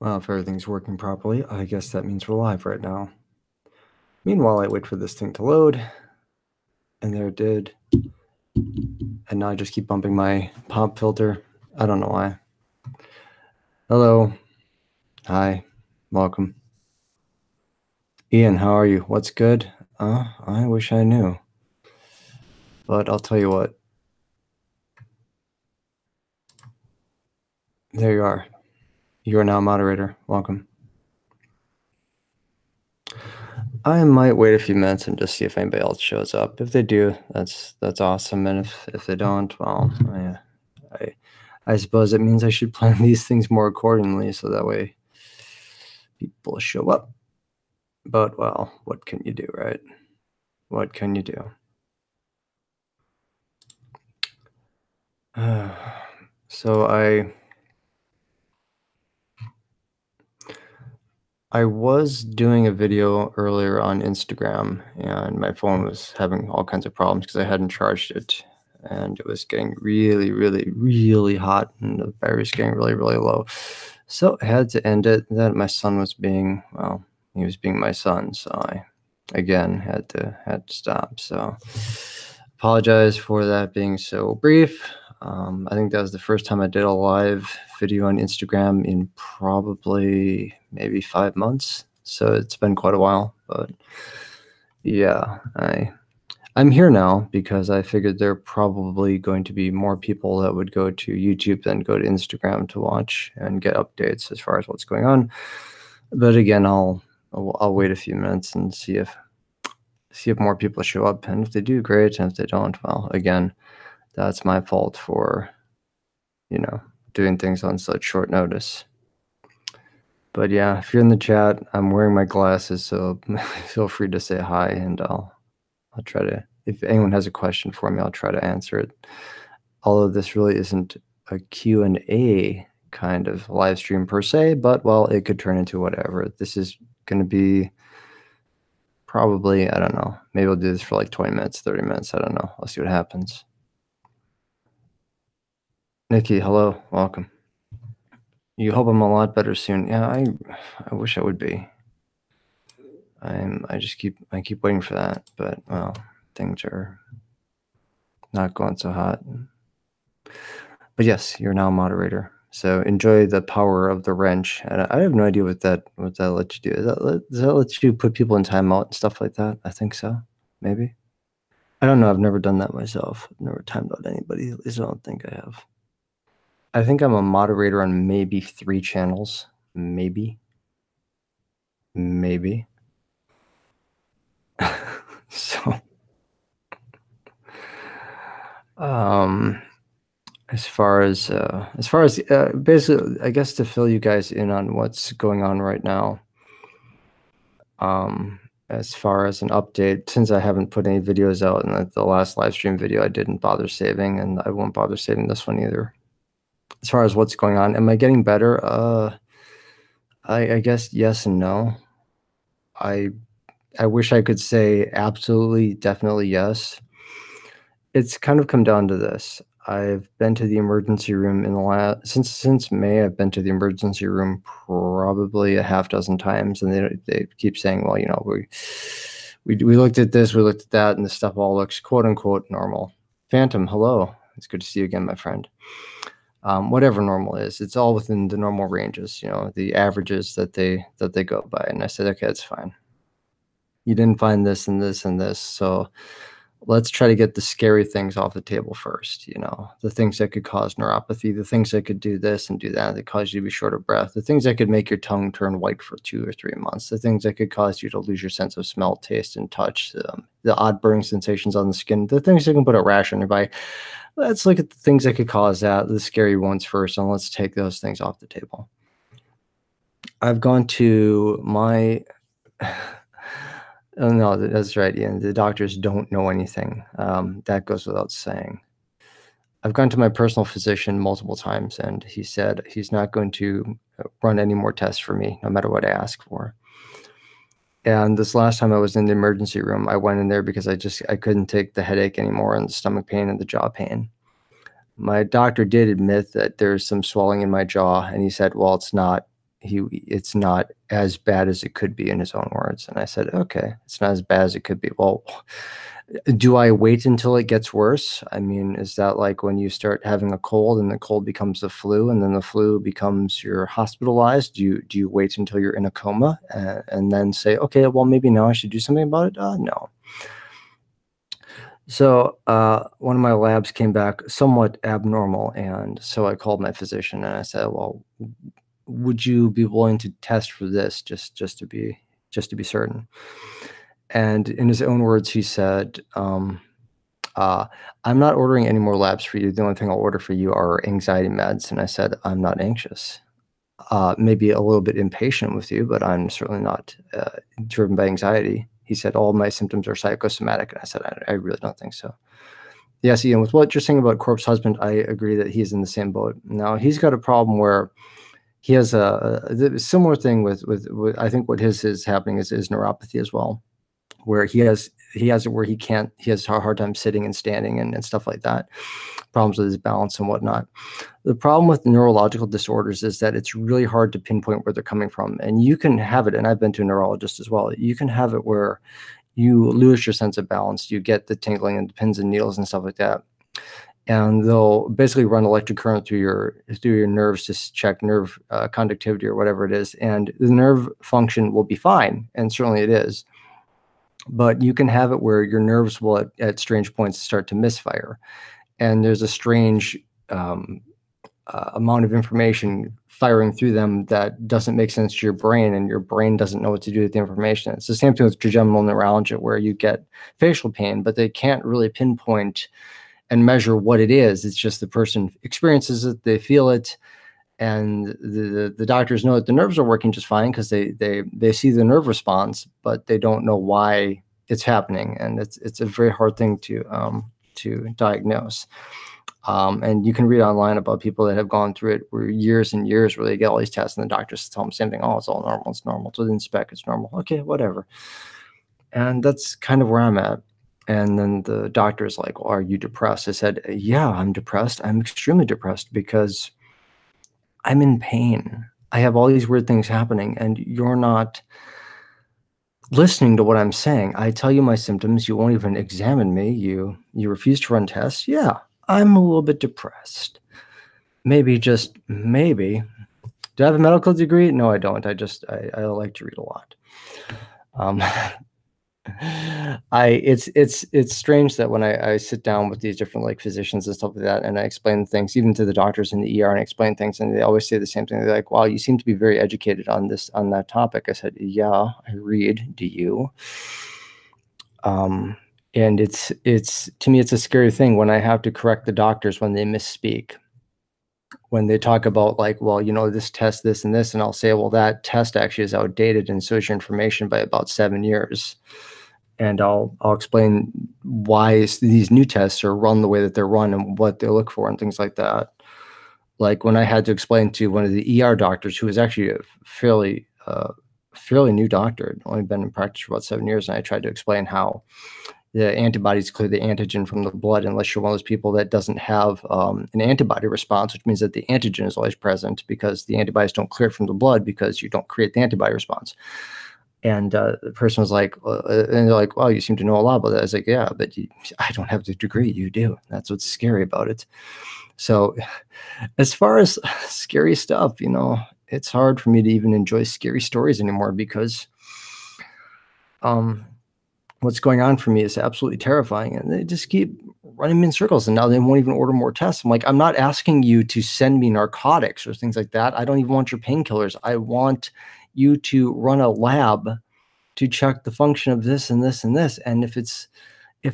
Well, if everything's working properly, I guess that means we're live right now. Meanwhile, I wait for this thing to load, and there it did. And now I just keep bumping my pop filter. I don't know why. Hello. Hi. Welcome. Ian, how are you? What's good? I wish I knew. But I'll tell you what. There you are. You are now moderator. Welcome. I might wait a few minutes and just see if anybody else shows up. If they do, that's awesome. And if they don't, well, I suppose it means I should plan these things more accordingly so that way people show up. But well, what can you do, right? What can you do? So I was doing a video earlier on Instagram, and my phone was having all kinds of problems because I hadn't charged it, and it was getting really, really, really hot, and the battery was getting really, really low. So I had to end it. Then my son was being, well, he was being my son, so I again had to stop. So apologize for that being so brief. I think that was the first time I did a live video on Instagram in probably maybe 5 months. So it's been quite a while, but yeah, I'm here now because I figured there are probably going to be more people that would go to YouTube than go to Instagram to watch and get updates as far as what's going on. But again, I'll wait a few minutes and see if more people show up, and if they do, great, and if they don't, well, again, that's my fault for, doing things on such short notice. But yeah, if you're in the chat, I'm wearing my glasses, so feel free to say hi, and I'll try to, if anyone has a question for me, I'll try to answer it. Although this really isn't a Q&A kind of live stream per se, but well, it could turn into whatever. This is going to be probably, I don't know, maybe I'll do this for like 20 minutes, 30 minutes, I don't know. I'll see what happens. Nikki, hello, welcome. You hope I'm a lot better soon. Yeah, I wish I would be. I keep waiting for that, but well, things are not going so hot. But yes, you're now a moderator. So enjoy the power of the wrench. And I have no idea what that lets you do. Does that let you put people in timeout and stuff like that? I think so. Maybe. I don't know. I've never done that myself. I've never timed out anybody. At least I don't think I have. I think I'm a moderator on maybe 3 channels. Maybe. So, as far as basically, I guess to fill you guys in on what's going on right now, as far as an update, since I haven't put any videos out, and the last live stream video I didn't bother saving, and I won't bother saving this one either. As far as what's going on, am I getting better? I guess yes and no. I wish I could say absolutely, definitely yes. It's kind of come down to this. I've been to the emergency room in the since May. I've been to the emergency room probably a half dozen times, and they keep saying, well, we looked at this, we looked at that, and the stuff all looks quote unquote normal. Phantom, hello. It's good to see you again, my friend. Whatever normal is, it's all within the normal ranges, the averages that they go by. And I said, okay, that's fine. You didn't find this and this and this, so let's try to get the scary things off the table first, the things that could cause neuropathy, the things that could do this and do that cause you to be short of breath, the things that could make your tongue turn white for 2 or 3 months, the things that could cause you to lose your sense of smell, taste, and touch, the odd burning sensations on the skin, the things that can put a rash on your body. Let's look at the things that could cause that, the scary ones first, and let's take those things off the table. I've gone to my... Oh, no, that's right, Ian. The doctors don't know anything. That goes without saying. I've gone to my personal physician multiple times, and he said he's not going to run any more tests for me, no matter what I ask for. And this last time I was in the emergency room, I went in there because I couldn't take the headache anymore and the stomach pain and the jaw pain. My doctor did admit that there's some swelling in my jaw, and he said, well, it's not it's not as bad as it could be, in his own words. And I said, okay, it's not as bad as it could be. Well, do I wait until it gets worse? I mean, is that like when you start having a cold and the cold becomes the flu, and then the flu becomes you're hospitalized? Do you wait until you're in a coma and then say, okay, well, maybe now I should do something about it? No. So one of my labs came back somewhat abnormal, and so I called my physician and I said, well, would you be willing to test for this just to be certain? And in his own words, he said, uh, I'm not ordering any more labs for you. The only thing I'll order for you are anxiety meds. And I said, I'm not anxious. Maybe a little bit impatient with you, but I'm certainly not driven by anxiety. He said, all my symptoms are psychosomatic. And I said, I really don't think so. Yes, Ian, with what you're saying about corpse husband, I agree that he's in the same boat. Now, he's got a problem where he has a similar thing with I think what his is happening is neuropathy as well, where he has it where he has a hard time sitting and standing and stuff like that, problems with his balance and whatnot. The problem with neurological disorders is that it's really hard to pinpoint where they're coming from. And you can have it, and I've been to a neurologist as well, you can have it where you lose your sense of balance, you get the tingling and the pins and needles and stuff like that. And they'll basically run electric current through your nerves to check nerve conductivity or whatever it is. And the nerve function will be fine, and certainly it is. But you can have it where your nerves will at strange points start to misfire. And there's a strange amount of information firing through them that doesn't make sense to your brain, and your brain doesn't know what to do with the information. It's the same thing with trigeminal neuralgia, where you get facial pain, but they can't really pinpoint and measure what it is. It's just the person experiences it, they feel it, and the doctors know that the nerves are working just fine because they see the nerve response, but they don't know why it's happening, and it's a very hard thing to diagnose. And you can read online about people that have gone through it for years and years, where they get all these tests and the doctors tell them the same thing. Oh, it's all normal. It's normal. So the spec, it's normal. Okay, whatever. And that's kind of where I'm at. And then the doctor is like, well, are you depressed? I said, yeah, I'm depressed. I'm extremely depressed because I'm in pain. I have all these weird things happening, and you're not listening to what I'm saying. I tell you my symptoms. You won't even examine me. You refuse to run tests. Yeah, I'm a little bit depressed. Maybe, just maybe. Do I have a medical degree? No, I don't. I like to read a lot. It's strange that when I sit down with these different like physicians and stuff like that, and I explain things even to the doctors in the ER, and I explain things, and they always say the same thing. They're like, wow, you seem to be very educated on that topic. I said, yeah, I read. Do you? And it's to me, it's a scary thing when I have to correct the doctors when they misspeak. When they talk about like, well, this test, this and this, and I'll say, well, that test actually is outdated, and so is your information by about 7 years. And I'll explain why these new tests are run the way that they're run and what they look for and things like that. Like when I had to explain to one of the ER doctors, who was actually a fairly new doctor, had only been in practice for about 7 years, and I tried to explain how the antibodies clear the antigen from the blood unless you're one of those people that doesn't have an antibody response, which means that the antigen is always present because the antibodies don't clear it from the blood because you don't create the antibody response. And the person was like, and they're like, wow, you seem to know a lot about that. I was like, yeah, but I don't have the degree. You do. That's what's scary about it. So as far as scary stuff, it's hard for me to even enjoy scary stories anymore because what's going on for me is absolutely terrifying. And they just keep running me in circles. And now they won't even order more tests. I'm like, I'm not asking you to send me narcotics or things like that. I don't even want your painkillers. I want you to run a lab to check the function of this and this and this. And if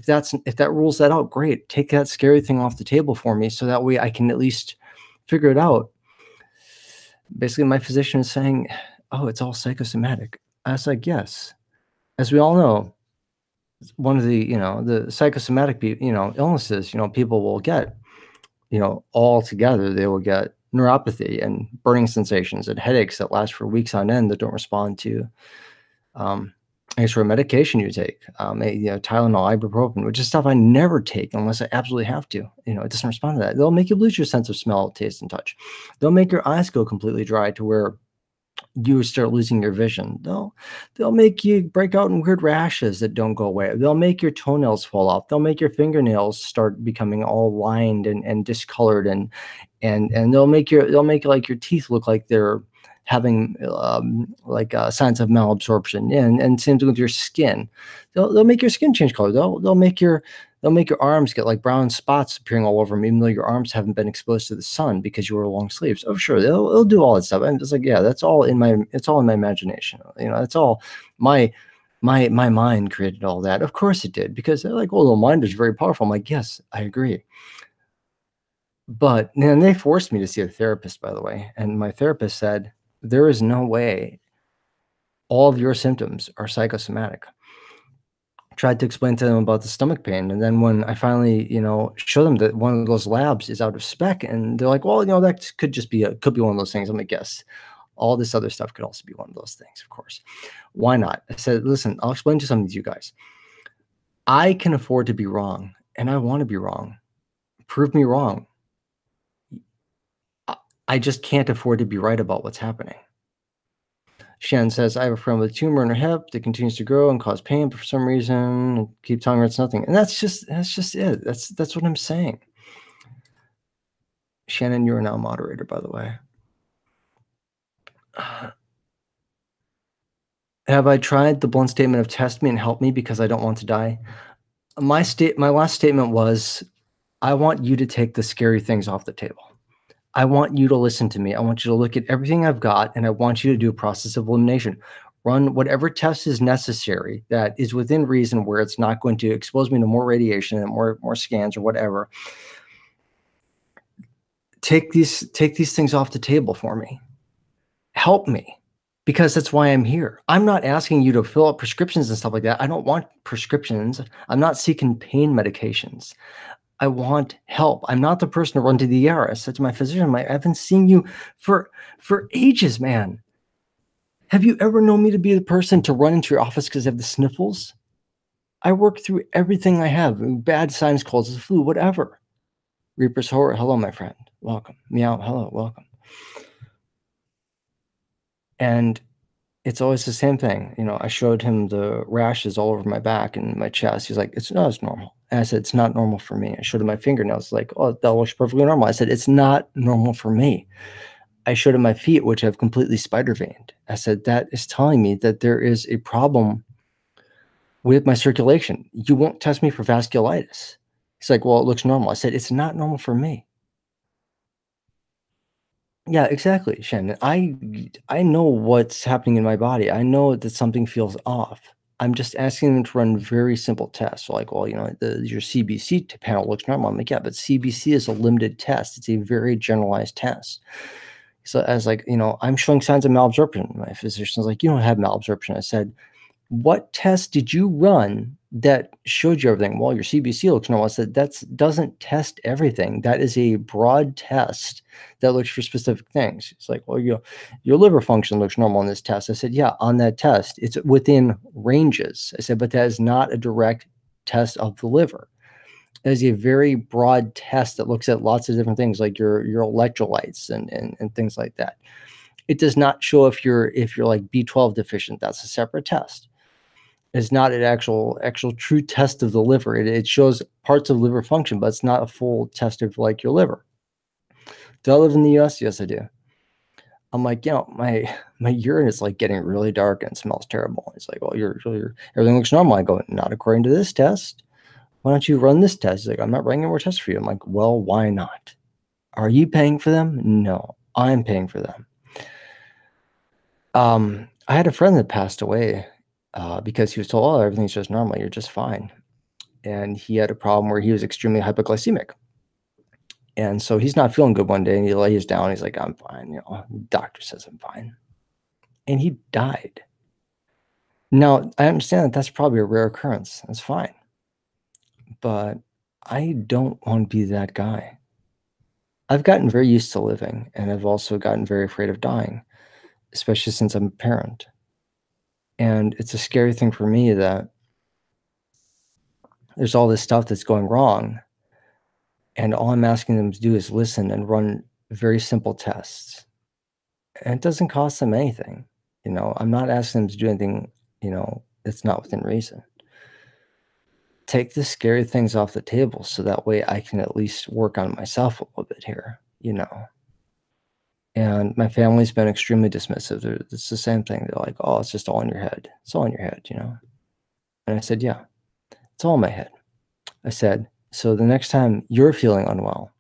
that rules that out, great. Take that scary thing off the table for me, so that way I can at least figure it out. Basically, my physician is saying, oh, it's all psychosomatic. I was like, yes. As we all know, one of the psychosomatic illnesses, people will get, all together, they will get neuropathy and burning sensations and headaches that last for weeks on end that don't respond to any sort of medication you take, Tylenol, ibuprofen, which is stuff I never take unless I absolutely have to. It doesn't respond to that. They'll make you lose your sense of smell, taste, and touch. They'll make your eyes go completely dry to where you start losing your vision. They'll make you break out in weird rashes that don't go away. They'll make your toenails fall off. They'll make your fingernails start becoming all lined and discolored, and they'll make like your teeth look like they're having signs of malabsorption. And same thing with your skin. They'll make your skin change color. They'll make your arms get like brown spots appearing all over them, even though your arms haven't been exposed to the sun because you wear long sleeves. Oh, sure, they'll do all that stuff. And it's like, yeah, it's all in my imagination. That's all my mind created all that. Of course it did, because they're like, well, the mind is very powerful. I'm like, yes, I agree. But then they forced me to see a therapist, by the way. And my therapist said, there is no way all of your symptoms are psychosomatic. Tried to explain to them about the stomach pain, and then when I finally, show them that one of those labs is out of spec, and they're like, "Well, that could be one of those things." I'm like, "Yes, all this other stuff could also be one of those things, of course. Why not?" I said, "Listen, I'll explain to something to you guys. I can afford to be wrong, and I want to be wrong. Prove me wrong. I just can't afford to be right about what's happening." Shannon says, "I have a friend with a tumor in her hip that continues to grow and cause pain, but for some reason, keep telling her it's nothing." And that's just it. That's what I'm saying. Shannon, you are now moderator, by the way. Have I tried the blunt statement of test me and help me because I don't want to die? My last statement was, I want you to take the scary things off the table. I want you to listen to me. I want you to look at everything I've got, and I want you to do a process of elimination. Run whatever test is necessary that is within reason, where it's not going to expose me to more radiation and more scans or whatever. Take these things off the table for me. Help me, because that's why I'm here. I'm not asking you to fill out prescriptions and stuff like that. I don't want prescriptions. I'm not seeking pain medications. I want help. I'm not the person to run to the ER. I said to my physician, I've been seeing you for ages, man. Have you ever known me to be the person to run into your office because I have the sniffles? I work through everything I have, bad sinus colds, the flu, whatever. Reaper's Horror, hello, my friend. Welcome. Meow, hello, welcome. And it's always the same thing. I showed him the rashes all over my back and my chest. He's like, it's normal. And I said, it's not normal for me. I showed him my fingernails. Like, oh, that looks perfectly normal. I said, it's not normal for me. I showed him my feet, which have completely spider veined. I said, that is telling me that there is a problem with my circulation. You won't test me for vasculitis. He's like, well, it looks normal. I said, it's not normal for me. Yeah, exactly, Shannon. I know what's happening in my body. I know that something feels off. I'm just asking them to run very simple tests. Like, well, your CBC panel looks normal. I'm like, yeah, but CBC is a limited test. It's a very generalized test. So I was like, I'm showing signs of malabsorption. My physician's like, you don't have malabsorption. I said, what test did you run that showed you everything? Well, your CBC looks normal. I said, that doesn't test everything. That is a broad test that looks for specific things. It's like, well, your liver function looks normal on this test. I said, yeah, on that test, it's within ranges. I said, but that is not a direct test of the liver. It is a very broad test that looks at lots of different things, like your electrolytes and things like that. It does not show if you're like B12 deficient. That's a separate test. It's not an actual true test of the liver. It shows parts of liver function, but it's not a full test of like your liver. Do I live in the US? Yes, I do. I'm like, my urine is like getting really dark and smells terrible. It's like, well, your everything looks normal. I go, not according to this test. Why don't you run this test? He's like, I'm not running any more tests for you. I'm like, well, why not? Are you paying for them? No, I'm paying for them. I had a friend that passed away because he was told, oh, everything's just normal. You're just fine. And he had a problem where he was extremely hypoglycemic. And so he's not feeling good one day, and he lays down. He's like, I'm fine. The doctor says I'm fine. And he died. Now, I understand that that's probably a rare occurrence. That's fine. But I don't want to be that guy. I've gotten very used to living, and I've also gotten very afraid of dying, especially since I'm a parent. And it's a scary thing for me that there's all this stuff that's going wrong, and all I'm asking them to do is listen and run very simple tests. And it doesn't cost them anything. I'm not asking them to do anything, that's not within reason. Take the scary things off the table so that way I can at least work on myself a little bit here. And my family's been extremely dismissive. It's the same thing. They're like, "Oh, it's just all in your head. It's all in your head." And I said, "Yeah, it's all in my head." I said, "So the next time you're feeling unwell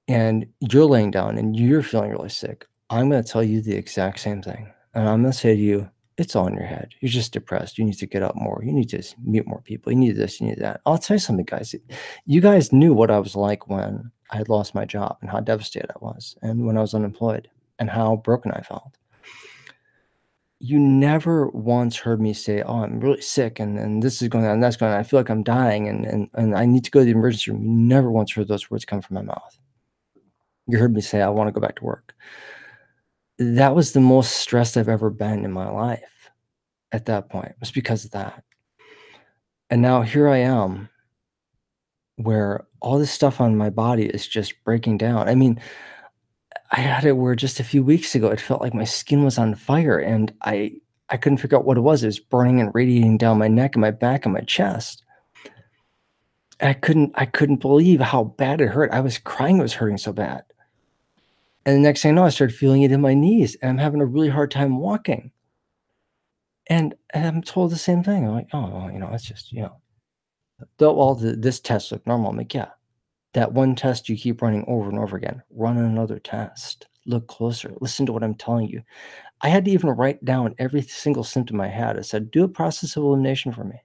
and you're laying down and you're feeling really sick, I'm going to tell you the exact same thing. And I'm going to say to you, it's all in your head. You're just depressed. You need to get up more. You need to meet more people. You need this, you need that." I'll tell you something, guys. You guys knew what I was like when I had lost my job and how devastated I was, and when I was unemployed and how broken I felt. You never once heard me say, "Oh, I'm really sick and this is going on, and that's going on. I feel like I'm dying and I need to go to the emergency room." You never once heard those words come from my mouth. You heard me say, "I want to go back to work." That was the most stressed I've ever been in my life at that point. It was because of that. And now here I am where all this stuff on my body is just breaking down. I mean, I had it where just a few weeks ago, it felt like my skin was on fire and I couldn't figure out what it was. It was burning and radiating down my neck and my back and my chest. I couldn't believe how bad it hurt. I was crying, it was hurting so bad. And the next thing I know, I started feeling it in my knees and I'm having a really hard time walking. And I'm told the same thing. I'm like, "Oh, well, it's just, this test looked normal." I'm like, "Yeah, that one test you keep running over and over again. Run another test. Look closer. Listen to what I'm telling you." I had to even write down every single symptom I had. I said, "Do a process of elimination for me.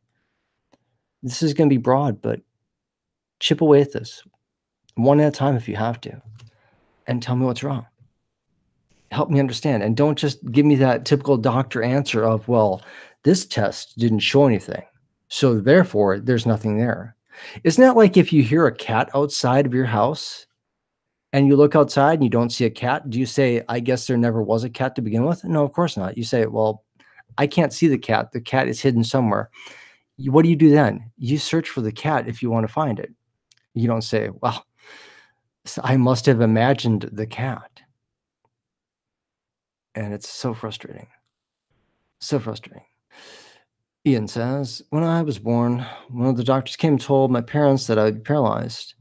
This is going to be broad, but chip away at this one at a time if you have to, and tell me what's wrong. Help me understand. And don't just give me that typical doctor answer of, well, this test didn't show anything. So therefore, there's nothing there." Isn't that like if you hear a cat outside of your house and you look outside and you don't see a cat? Do you say, "I guess there never was a cat to begin with"? No, of course not. You say, "Well, I can't see the cat. The cat is hidden somewhere." What do you do then? You search for the cat if you want to find it. You don't say, "Well, I must have imagined the cat." And it's so frustrating. So frustrating. Ian says, "When I was born, one of the doctors came and told my parents that I'd be paralyzed,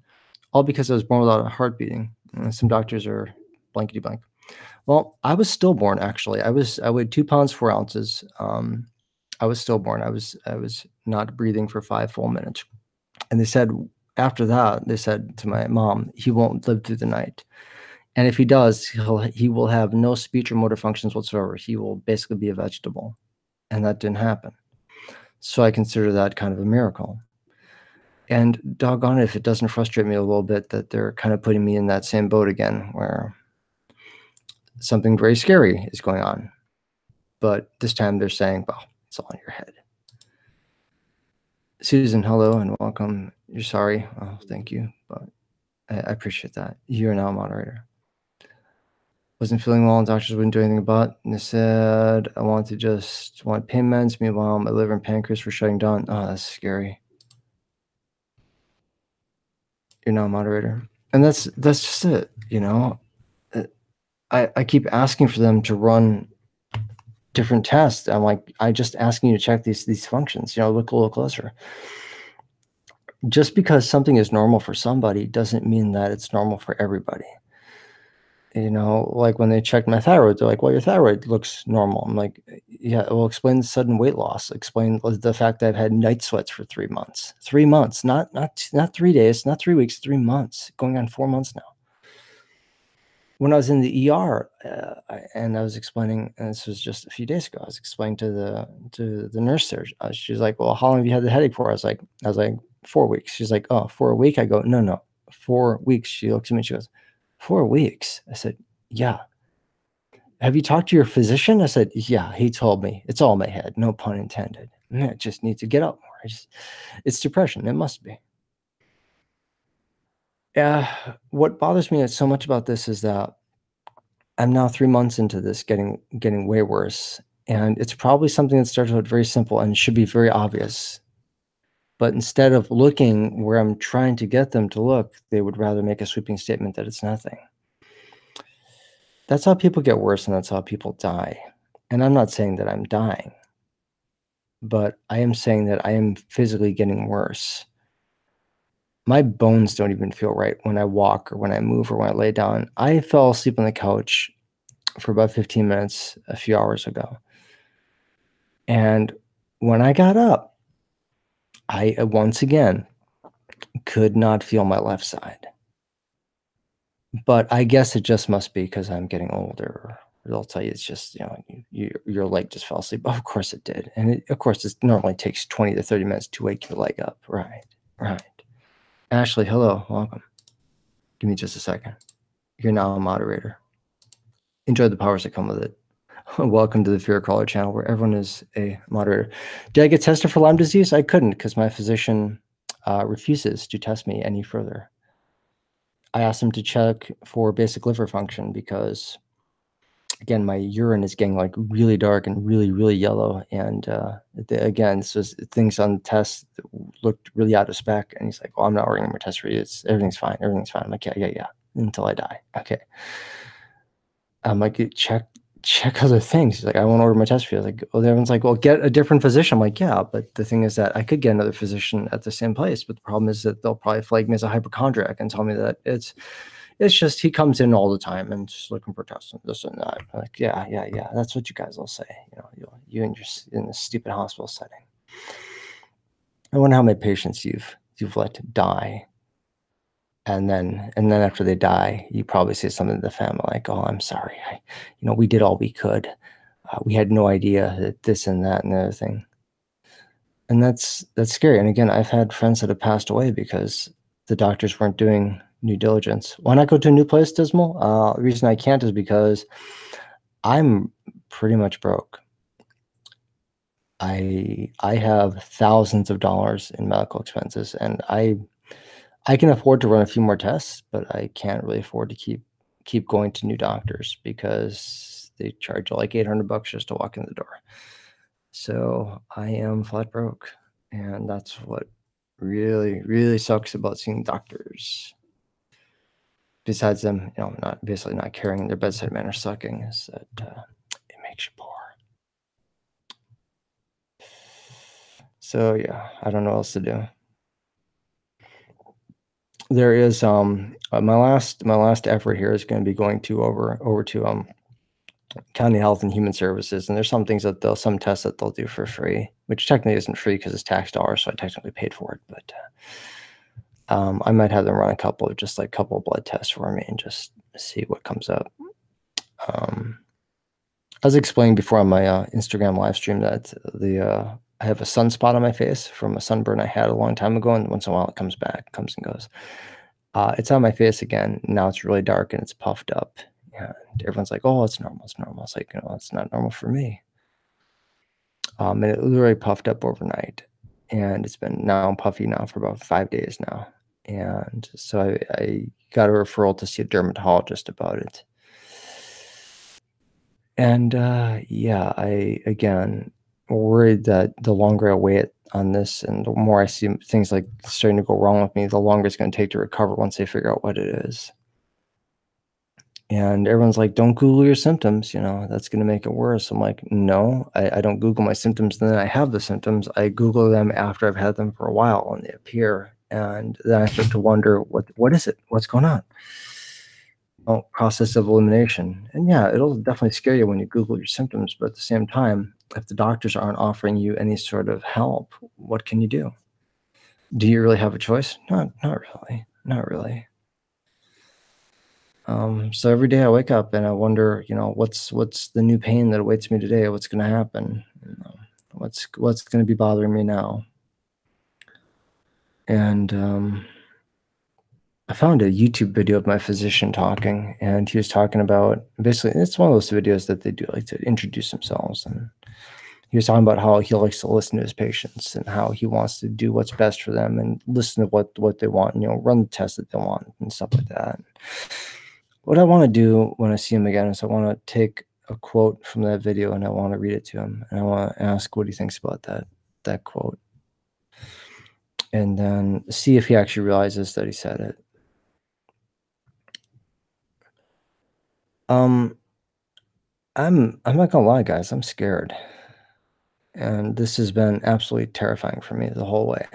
all because I was born without a heart beating. Some doctors are blankety blank." Well, I was stillborn, actually. I weighed 2 pounds, 4 ounces. I was stillborn. I was not breathing for 5 full minutes. And they said after that, they said to my mom, "He won't live through the night. And if he does, he will have no speech or motor functions whatsoever. He will basically be a vegetable." And that didn't happen. So I consider that kind of a miracle. And doggone it if it doesn't frustrate me a little bit that they're kind of putting me in that same boat again where something very scary is going on. But this time they're saying, "Well, it's all in your head." Susan, hello and welcome. You're sorry. Oh, thank you. But I appreciate that. You're now a moderator. "Wasn't feeling well and doctors wouldn't do anything about it. And they said I want pain meds. Meanwhile, my liver and pancreas were shutting down." Oh, that's scary. You're now a moderator. And that's just it. Uh, I keep asking for them to run different tests. I'm like, "I just asking you to check these functions, look a little closer." Just because something is normal for somebody doesn't mean that it's normal for everybody. Like when they checked my thyroid, they're like, "Well, your thyroid looks normal." I'm like, "Yeah, well, explain the sudden weight loss. Explain the fact that I've had night sweats for 3 months. 3 months, not 3 days, not 3 weeks, 3 months, going on 4 months now." When I was in the ER, and I was explaining, and this was just a few days ago, I was explaining to the nurse there. She was like, "Well, how long have you had the headache for?" I was like, 4 weeks. She's like, "Oh, for a week?" I go, "No, no, 4 weeks." She looks at me, she goes, "4 weeks?" I said, "Yeah." "Have you talked to your physician?" I said, "Yeah, he told me. It's all in my head, no pun intended. I just need to get up more. It's depression. It must be." What bothers me so much about this is that I'm now 3 months into this getting way worse, and it's probably something that started out very simple and should be very obvious. But instead of looking where I'm trying to get them to look, they would rather make a sweeping statement that it's nothing. That's how people get worse, and that's how people die. And I'm not saying that I'm dying, but I am saying that I am physically getting worse. My bones don't even feel right when I walk or when I move or when I lay down. I fell asleep on the couch for about 15 minutes a few hours ago. And when I got up, I once again could not feel my left side. But I guess it just must be because I'm getting older. They'll tell you it's just, your leg just fell asleep. Of course it did. And of course, it normally takes 20 to 30 minutes to wake your leg up. Right, right. Ashley, hello, welcome. Give me just a second. You're now a moderator. Enjoy the powers that come with it. Welcome to the Fear Caller channel where everyone is a moderator. Did I get tested for Lyme disease? I couldn't because my physician refuses to test me any further. I asked him to check for basic liver function because, again, my urine is getting like really dark and really, really yellow. And again, this was things on the test that looked really out of spec. And he's like, "Well, I'm not ordering more tests for you. Everything's fine. Everything's fine." I'm like, yeah, until I die. Okay. I'm like, check other things. He's like, "I won't order my test for you." I was like, well, everyone's like, "Well, get a different physician." I'm like, yeah, but the thing is that I could get another physician at the same place, but the problem is that they'll probably flag me as a hypochondriac and tell me that it's just he comes in all the time and just looking for tests and this and that. I'm like, yeah, that's what you guys will say. You and your in this stupid hospital setting. I wonder how many patients you've let die. And then after they die, you probably say something to the family like, "Oh, I'm sorry. We did all we could. We had no idea that this and that and the other thing." And that's scary. And again, I've had friends that have passed away because the doctors weren't doing due diligence. Why not go to a new place, Dismal? The reason I can't is because I'm pretty much broke. I have thousands of dollars in medical expenses, and I can afford to run a few more tests, but I can't really afford to keep going to new doctors because they charge you like $800 just to walk in the door. So I am flat broke, and that's what really, really sucks about seeing doctors. Besides them, not caring, their bedside manner sucking, is that it makes you poor. So yeah, I don't know what else to do. There is my last effort here is going to be going to over to County Health and Human Services, and there's some things that some tests that they'll do for free, which technically isn't free because it's tax dollars, so I technically paid for it. But I might have them run a couple of blood tests for me and just see what comes up. I was explaining before on my Instagram live stream that I have a sunspot on my face from a sunburn I had a long time ago, and once in a while it comes and goes. It's on my face again. Now it's really dark and it's puffed up. And everyone's like, "Oh, it's normal. It's normal." It's like, it's not normal for me. And it literally puffed up overnight. And it's been now puffy now for about 5 days now. And so I got a referral to see a dermatologist about it. And yeah, I again worried that the longer I wait on this and the more I see things like starting to go wrong with me, the longer it's going to take to recover once they figure out what it is. And everyone's like, "Don't Google your symptoms, that's going to make it worse." I'm like, no, I don't Google my symptoms. And then I have the symptoms. I Google them after I've had them for a while and they appear. And then I start to wonder, what is it? What's going on? Oh, process of elimination. And yeah, it'll definitely scare you when you Google your symptoms. But at the same time, if the doctors aren't offering you any sort of help, what can you do? Do you really have a choice? Not really. Not really. So every day I wake up and I wonder, what's the new pain that awaits me today? What's going to happen? What's going to be bothering me now? And I found a YouTube video of my physician talking, and he was talking about basically it's one of those videos that they do like to introduce themselves, and he was talking about how he likes to listen to his patients and how he wants to do what's best for them and listen to what they want, run the tests that they want and stuff like that. What I want to do when I see him again is I want to take a quote from that video and I want to read it to him, and I want to ask what he thinks about that quote, and then see if he actually realizes that he said it. Um, I'm not gonna lie, guys, I'm scared, and this has been absolutely terrifying for me the whole way,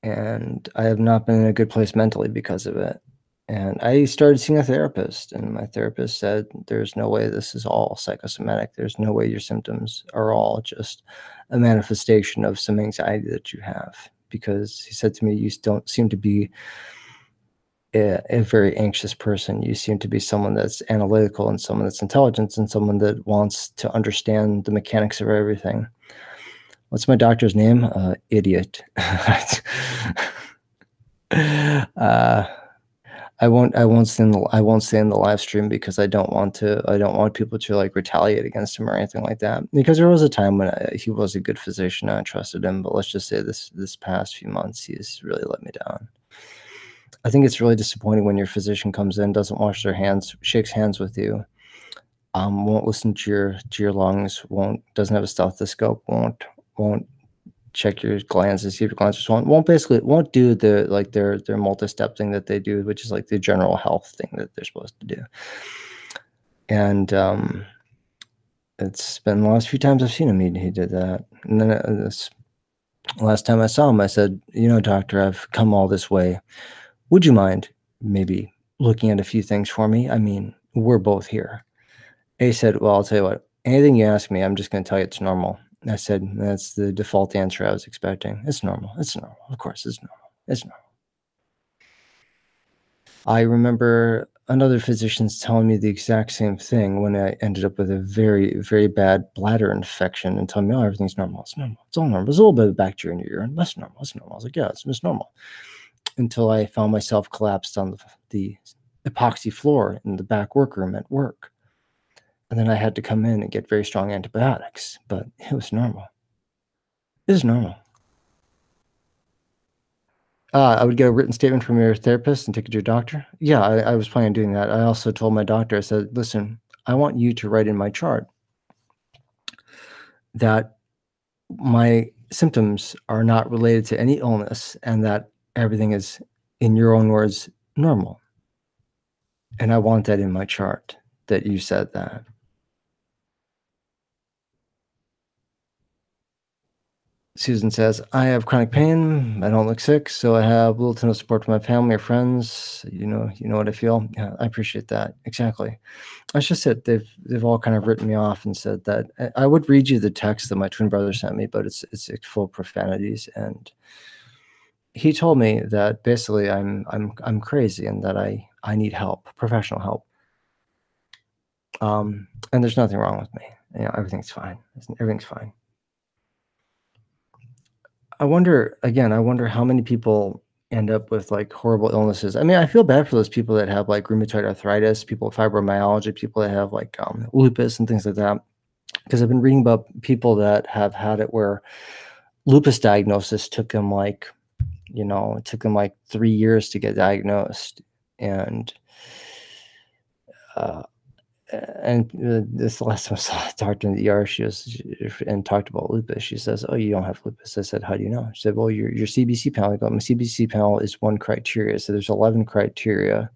and I have not been in a good place mentally because of it, and I started seeing a therapist, and my therapist said, "There's no way this is all psychosomatic. There's no way your symptoms are all just a manifestation of some anxiety that you have," because he said to me, "You don't seem to be a very anxious person. You seem to be someone that's analytical and someone that's intelligent and someone that wants to understand the mechanics of everything." What's my doctor's name? Idiot. uh, I won't say in the live stream because I don't want people to like retaliate against him or anything like that. Because there was a time when he was a good physician and I trusted him, but let's just say this past few months he's really let me down. I think it's really disappointing when your physician comes in, doesn't wash their hands, shakes hands with you, won't listen to your lungs, won't doesn't have a stethoscope, won't check your glands to see if your glands are swollen, won't do the like their multi-step thing that they do, which is like the general health thing that they're supposed to do. And it's been the last few times I've seen him, he did that. And then this last time I saw him, I said, "You know, doctor, I've come all this way. Would you mind maybe looking at a few things for me? I mean, we're both here." And he said, "Well, I'll tell you what, anything you ask me, I'm just going to tell you it's normal." And I said, "That's the default answer I was expecting. It's normal. It's normal. Of course, it's normal. It's normal." I remember another physician's telling me the exact same thing when I ended up with a very, very bad bladder infection and telling me, "Oh, everything's normal. It's normal. It's all normal. There's a little bit of bacteria in your urine. That's normal. It's normal." I was like, "Yeah, it's normal." Until I found myself collapsed on the epoxy floor in the back workroom at work. And then I had to come in and get very strong antibiotics, but it was normal. It was normal. I would get a written statement from your therapist and take it to your doctor. Yeah, I was planning on doing that. I also told my doctor, I said, "Listen, I want you to write in my chart that my symptoms are not related to any illness and that everything is, in your own words, normal. And I want that in my chart that you said that." Susan says, "I have chronic pain. I don't look sick, so I have little to no support from my family or friends. You know what I feel." Yeah, I appreciate that. Exactly. That's just it. They've all kind of written me off and said that I would read you the text that my twin brother sent me, but it's full of profanities. And he told me that basically I'm crazy and that I need help, professional help. And there's nothing wrong with me. Everything's fine. Everything's fine. I wonder how many people end up with, like, horrible illnesses. I mean, I feel bad for those people that have, like, rheumatoid arthritis, people with fibromyalgia, people that have, like, lupus and things like that. Because 'Cause I've been reading about people that have had it where lupus diagnosis took them, like, it took them, like, 3 years to get diagnosed, and, uh this last time I saw a doctor in the ER, and talked about lupus. She says, "Oh, you don't have lupus." I said, "How do you know?" She said, "Well, your CBC panel." I go, "My CBC panel is one criteria." So there's 11 criteria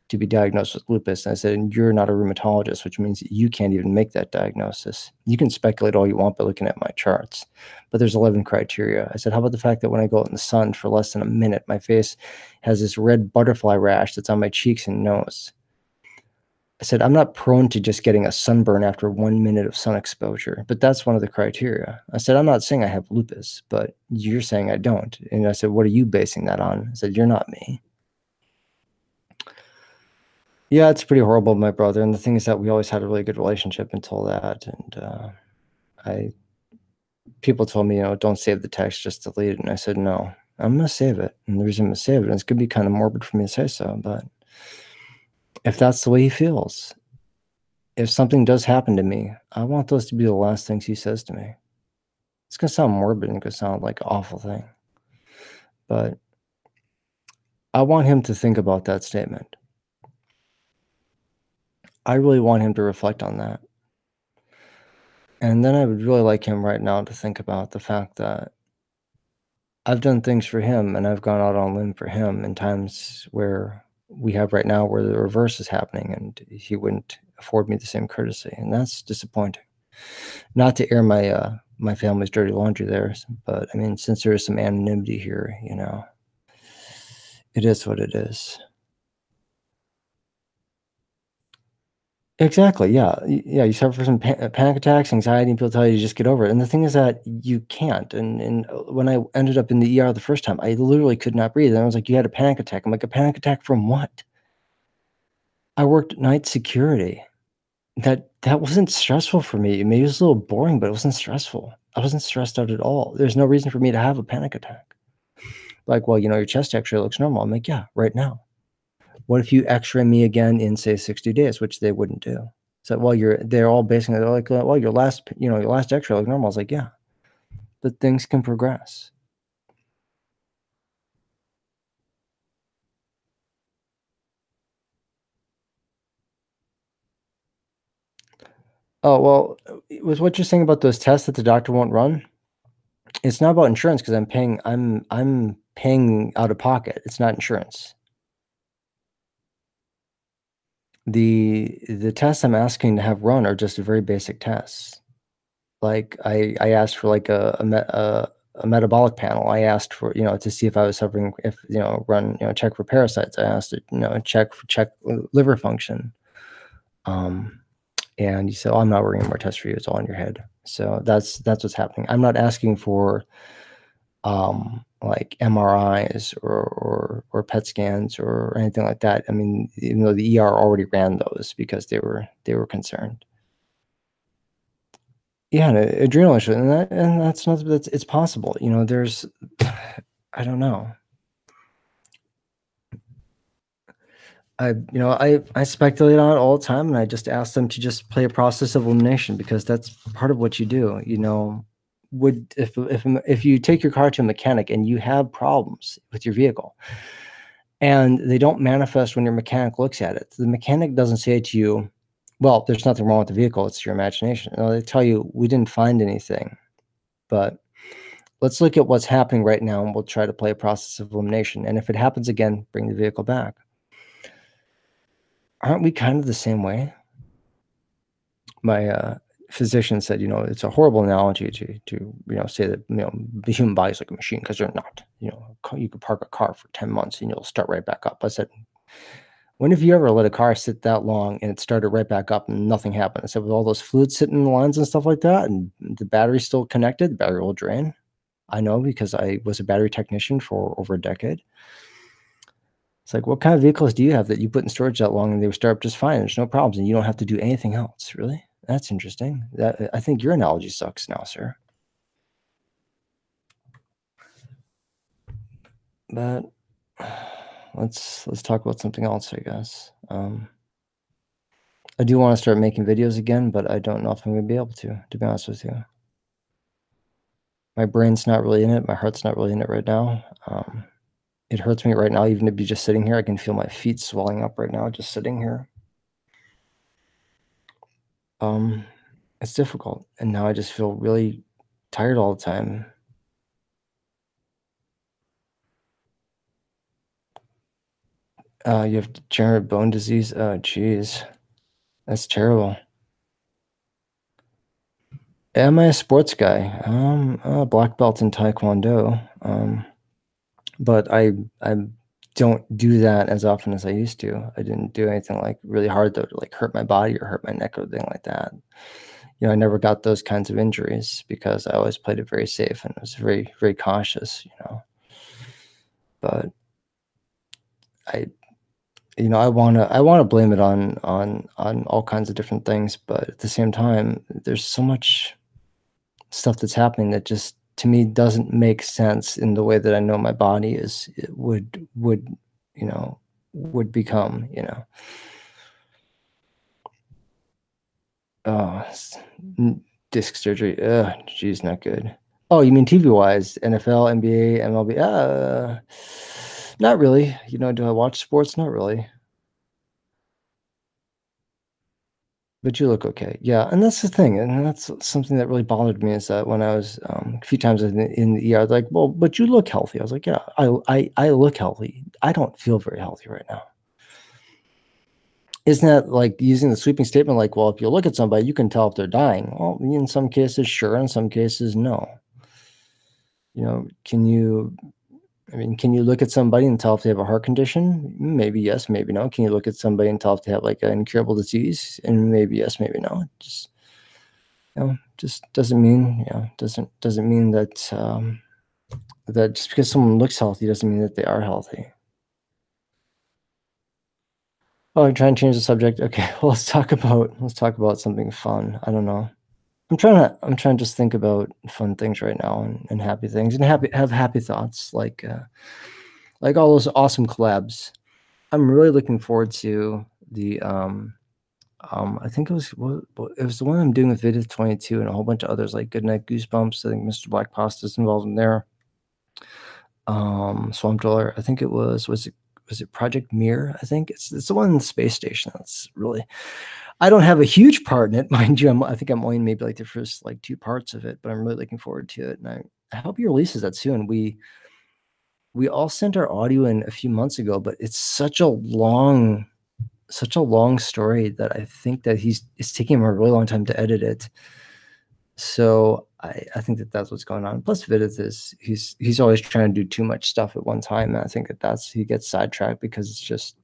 to be diagnosed with lupus. And I said, "And you're not a rheumatologist, which means you can't even make that diagnosis. You can speculate all you want by looking at my charts, but there's 11 criteria." I said, "How about the fact that when I go out in the sun for less than a minute, my face has this red butterfly rash that's on my cheeks and nose?" I said, "I'm not prone to just getting a sunburn after 1 minute of sun exposure, but that's one of the criteria." I said, "I'm not saying I have lupus, but you're saying I don't." And I said, "What are you basing that on?" I said, "You're not me." Yeah, it's pretty horrible, my brother. And the thing is that we always had a really good relationship until that. And I people told me, "Don't save the text, just delete it." And I said, "No, I'm gonna save it." And the reason I'm gonna save it, and it's gonna be kind of morbid for me to say so, but if that's the way he feels, if something does happen to me, I want those to be the last things he says to me. It's gonna sound morbid and gonna sound like an awful thing, but I want him to think about that statement. I really want him to reflect on that. And then I would really like him right now to think about the fact that I've done things for him and I've gone out on a limb for him in times where we have right now where the reverse is happening, and he wouldn't afford me the same courtesy, and that's disappointing. Not to air my family's dirty laundry there, but I mean, since there is some anonymity here, it is what it is. Exactly, yeah, yeah, you suffer from panic attacks, anxiety, and people tell you to just get over it, and the thing is that you can't, and when I ended up in the ER the first time, I literally could not breathe, and I was like, "You had a panic attack." I'm like, "A panic attack from what?" I worked night security. That wasn't stressful for me. Maybe it was a little boring, but it wasn't stressful. I wasn't stressed out at all. There's no reason for me to have a panic attack. Like, "Well, your chest X-ray looks normal." I'm like, "Yeah, right now." What if you X-ray me again in, say, 60 days, which they wouldn't do? So, well, they're all basing it, they're like, "Well, your last X-ray looked normal." I was like, "Yeah, but things can progress." Oh, well, with what you're saying about those tests that the doctor won't run, it's not about insurance because I'm paying out of pocket. It's not insurance. The tests I'm asking to have run are just very basic tests. Like, I asked for, like, a metabolic panel. I asked for, to see if I was suffering if, run, check for parasites. I asked to, check liver function. Um, and he said, "Oh, I'm not worrying more tests for you. It's all in your head." So that's what's happening. I'm not asking for, like MRIs or PET scans or anything like that. I mean, even though the ER already ran those because they were concerned. Yeah, and adrenal issue, and that's not that's it's possible, there's I don't know. I speculate on it all the time, and I just ask them to just play a process of elimination because that's part of what you do, Would if you take your car to a mechanic and you have problems with your vehicle, and they don't manifest when your mechanic looks at it, the mechanic doesn't say to you, "Well, there's nothing wrong with the vehicle, it's your imagination." No, they tell you, "We didn't find anything, but let's look at what's happening right now, and we'll try to play a process of elimination, and if it happens again, bring the vehicle back." Aren't we kind of the same way? My, physician said, "It's a horrible analogy to, say that, the human body is like a machine because 'cause they're not. You could park a car for 10 months and you'll start right back up." I said, "When have you ever let a car sit that long and it started right back up and nothing happened?" I said, "With all those fluids sitting in the lines and stuff like that, and the battery's still connected, the battery will drain." I know because I was a battery technician for over a decade. It's like, "What kind of vehicles do you have that you put in storage that long and they would start up just fine, there's no problems, and you don't have to do anything else?" Really? That's interesting. I think your analogy sucks now, sir. But let's talk about something else, I guess. I do wanna start making videos again, but I don't know if I'm gonna be able to be honest with you. My brain's not really in it, my heart's not really in it right now. It hurts me right now even to be just sitting here, I can feel my feet swelling up right now just sitting here. Um, it's difficult, and now I just feel really tired all the time. You have degenerative bone disease? Oh, jeez. That's terrible. Am I a sports guy? A black belt in taekwondo, but I don't do that as often as I used to. I didn't do anything, like, really hard though to, like, hurt my body or hurt my neck or anything like that. I never got those kinds of injuries because I always played it very safe and was very, very cautious. But I I wanna blame it on all kinds of different things, but at the same time, there's so much stuff that's happening that just to me doesn't make sense in the way that I know my body is it you know, would become. Oh, disc surgery. Ugh, geez, not good. Oh, you mean TV-wise, NFL, NBA, MLB? Not really. Do I watch sports? Not really. But you look okay. Yeah, and that's the thing, and that's something that really bothered me is that when I was, a few times in the ER, like, "Well, but you look healthy." I was like, "Yeah, I look healthy. I don't feel very healthy right now." isn't that like using the sweeping statement like, well, if you look at somebody, you can tell if they're dying? Well, in some cases, sure. In some cases, no. You know, can you look at somebody and tell if they have a heart condition? Maybe yes, maybe no. Can you look at somebody and tell if they have like an incurable disease? And maybe yes, maybe no. Just, just doesn't mean, doesn't mean that, that just because someone looks healthy doesn't mean that they are healthy. Oh, I'm trying to change the subject. Okay, well, let's talk about something fun. I don't know. I'm trying to just think about fun things right now and happy things and have happy thoughts like all those awesome collabs. I'm really looking forward to the I think it was the one I'm doing with Video 22 and a whole bunch of others like Goodnight Goosebumps. I think Mr. Black Pasta's involved in there. Swamp Dweller. I think it was it Project Mir? I think it's the one in the space station. That's really I don't have a huge part in it, mind you. I think I'm only maybe like the first like 2 parts of it, but I'm really looking forward to it. And I hope he releases that soon. We all sent our audio in a few months ago, but it's such a long story that I think that it's taking him a really long time to edit it. So I think that that's what's going on. Plus, Vidith he's always trying to do too much stuff at one time, and I think that he gets sidetracked because it's just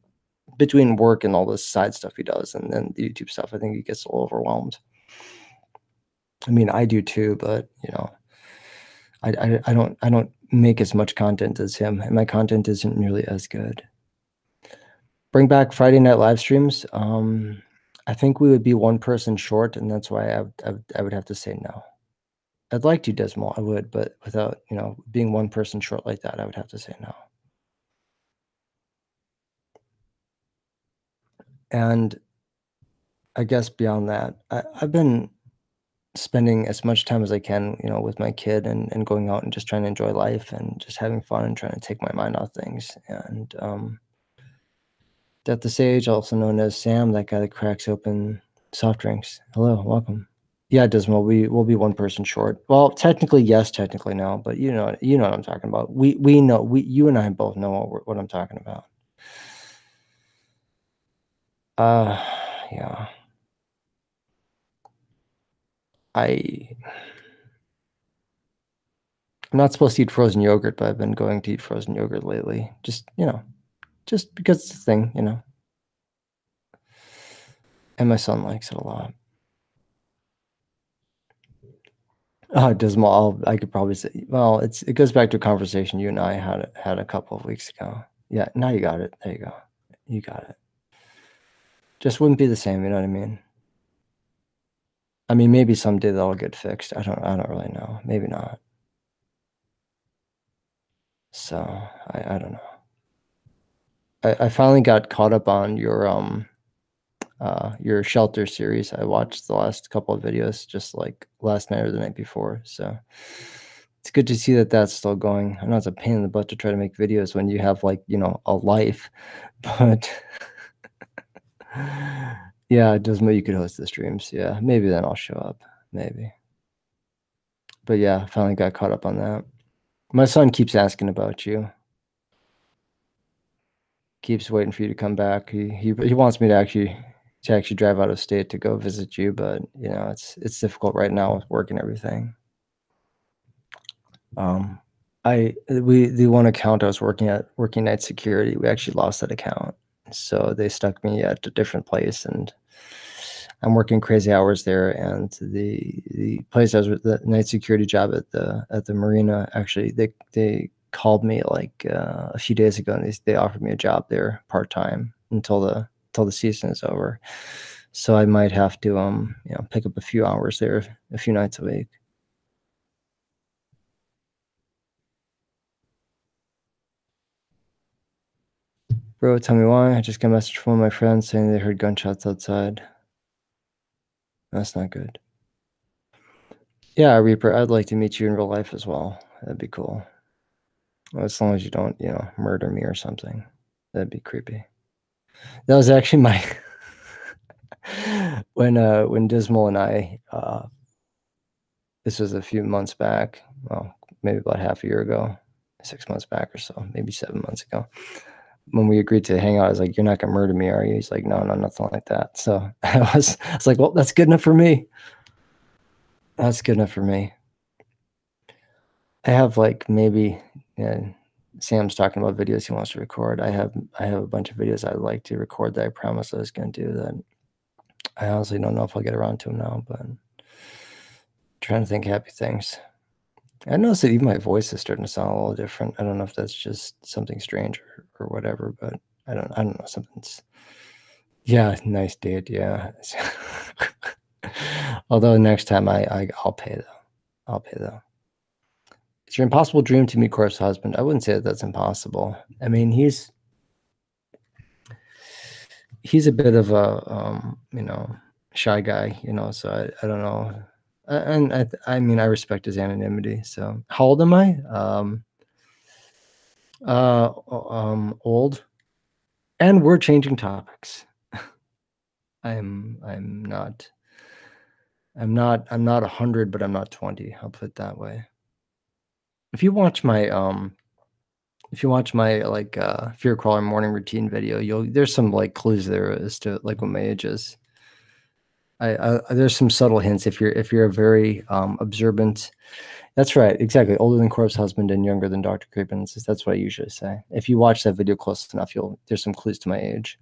between work and all this side stuff he does, and then the YouTube stuff. I think he gets a little overwhelmed. I mean, I do too, but I don't make as much content as him, and my content isn't nearly as good. Bring back Friday night live streams. I think we would be one person short, and that's why I would have to say no. I'd like to, Dismal, I would, but without, being one person short like that, I would have to say no. And I guess beyond that, I've been spending as much time as I can, with my kid and going out and just trying to enjoy life and just having fun and trying to take my mind off things. And at this age, also known as Sam, that guy that cracks open soft drinks. Hello, welcome. Yeah, Dismal, we'll be one person short. Well, technically yes, technically no, but you know what I'm talking about. We know you and I both know what I'm talking about. Yeah. I'm not supposed to eat frozen yogurt, but I've been going to eat frozen yogurt lately. Just because it's a thing, And my son likes it a lot. Oh, Dismal, I could probably say, well, it goes back to a conversation you and I had a couple of weeks ago. Yeah, now you got it. There you go. You got it. Just wouldn't be the same, you know what I mean? I mean, maybe someday that'll get fixed. I don't really know. Maybe not. So I don't know. I finally got caught up on your shelter series. I watched the last couple of videos just like last night or the night before. So it's good to see that that's still going. I know it's a pain in the butt to try to make videos when you have like, a life, but yeah, it does mean you could host the streams. Yeah, maybe then I'll show up. Maybe. But yeah, I finally got caught up on that. My son keeps asking about you. Keeps waiting for you to come back. He wants me to actually drive out of state to go visit you, but it's difficult right now with work and everything. The one account I was working night security, we actually lost that account. So they stuck me at a different place, and I'm working crazy hours there. And the place I was with, the night security job at the marina, actually they called me like a few days ago, and they offered me a job there part time until the season is over. So I might have to pick up a few hours there, a few nights a week. Bro, tell me why. I just got a message from one of my friends saying they heard gunshots outside. That's not good. Yeah, Reaper, I'd like to meet you in real life as well. That'd be cool. Well, as long as you don't, murder me or something. That'd be creepy. That was actually my when Dismal and I this was a few months back. Well, maybe about half a year ago, 6 months back or so, maybe 7 months ago. when we agreed to hang out, I was like, "You're not gonna murder me, are you?" He's like, "No, no, nothing like that." So I was like, "Well, that's good enough for me. That's good enough for me." I have like maybe, yeah, Sam's talking about videos he wants to record. I have a bunch of videos I'd like to record that I promised I was going to do that I honestly don't know if I'll get around to them now, but I'm trying to think happy things. I noticed that even my voice is starting to sound a little different. I don't know if that's just something strange or whatever, but I don't know, something's yeah, nice date, yeah. Although next time I'll pay though. I'll pay though. It's your impossible dream to meet Corp's husband. I wouldn't say that that's impossible. I mean, he's a bit of a shy guy, so I don't know. And I mean I respect his anonymity. So how old am I? Old. And we're changing topics. I'm not I'm not 100, but I'm not 20. I'll put it that way. If you watch my like fear crawler morning routine video, there's some like clues there as to like what my age is. There's some subtle hints if you're a very observant. That's right, exactly. Older than Corp's husband and younger than Dr. Creepin. That's what I usually say. If you watch that video close enough, there's some clues to my age.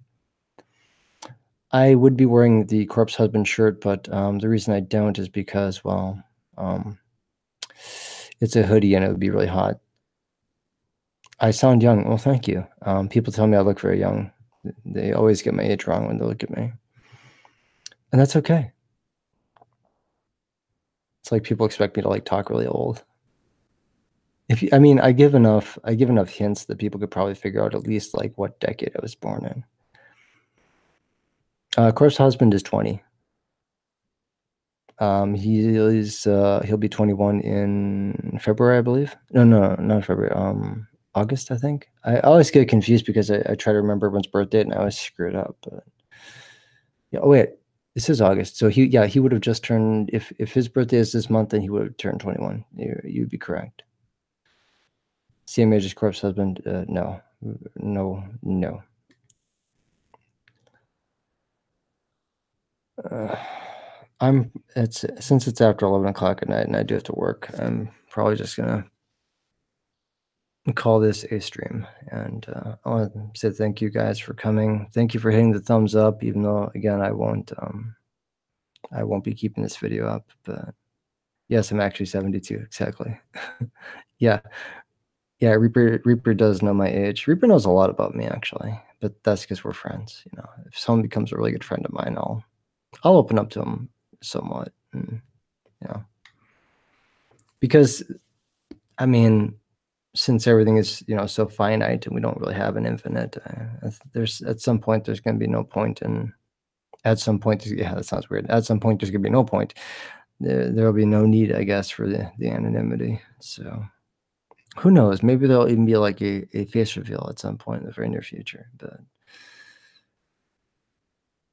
I would be wearing the Corpse Husband shirt, but the reason I don't is because, well, it's a hoodie and it would be really hot. I sound young. Well, thank you. People tell me I look very young. They always get my age wrong when they look at me. And that's okay. It's like people expect me to like talk really old. I mean, I give enough hints that people could probably figure out at least like what decade I was born in. Corpse Husband is 20. He'll be 21 in February, I believe. No, not February. August, I think. I always get confused because I try to remember everyone's birth date and I always screw it up. But yeah, oh wait, this is August. So he would have just turned if his birthday is this month, then he would have turned 21. You'd be correct. Same age as Corpse Husband? No. Since it's after 11 o'clock at night and I do have to work, I'm probably just gonna call this a stream. And I want to say thank you guys for coming. Thank you for hitting the thumbs up, even though again I won't be keeping this video up. But yes, I'm actually 72 exactly. Yeah. Reaper does know my age. Reaper knows a lot about me actually, but that's because we're friends. If someone becomes a really good friend of mine, I'll open up to him somewhat. And, because I mean, since everything is so finite and we don't really have an infinite, there's at some point there's going to be no point, and at some point, yeah, that sounds weird. At some point, there's going to be no point. There'll be no need, I guess, for the anonymity. So who knows? Maybe there'll even be like a face reveal at some point in the very near future. But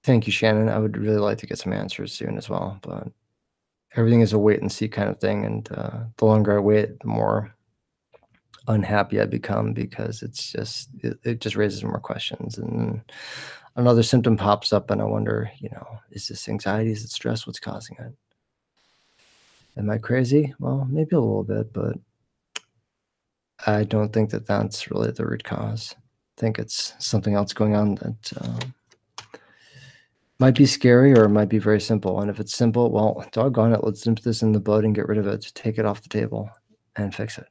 thank you, Shannon. I would really like to get some answers soon as well. But everything is a wait and see kind of thing, and the longer I wait, the more unhappy I become because it just raises more questions, and another symptom pops up and I wonder, is this anxiety? Is it stress? What's causing it? Am I crazy? Well, maybe a little bit, but I don't think that that's really the root cause. I think it's something else going on that might be scary or it might be very simple. And if it's simple, well, doggone it, let's nip this in the bud and get rid of it. Take it off the table and fix it.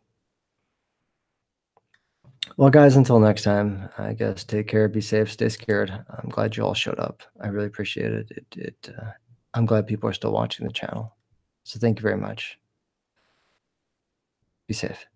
Well, guys, until next time, I guess take care, be safe, stay scared. I'm glad you all showed up. I really appreciate it. I'm glad people are still watching the channel. So thank you very much. Be safe.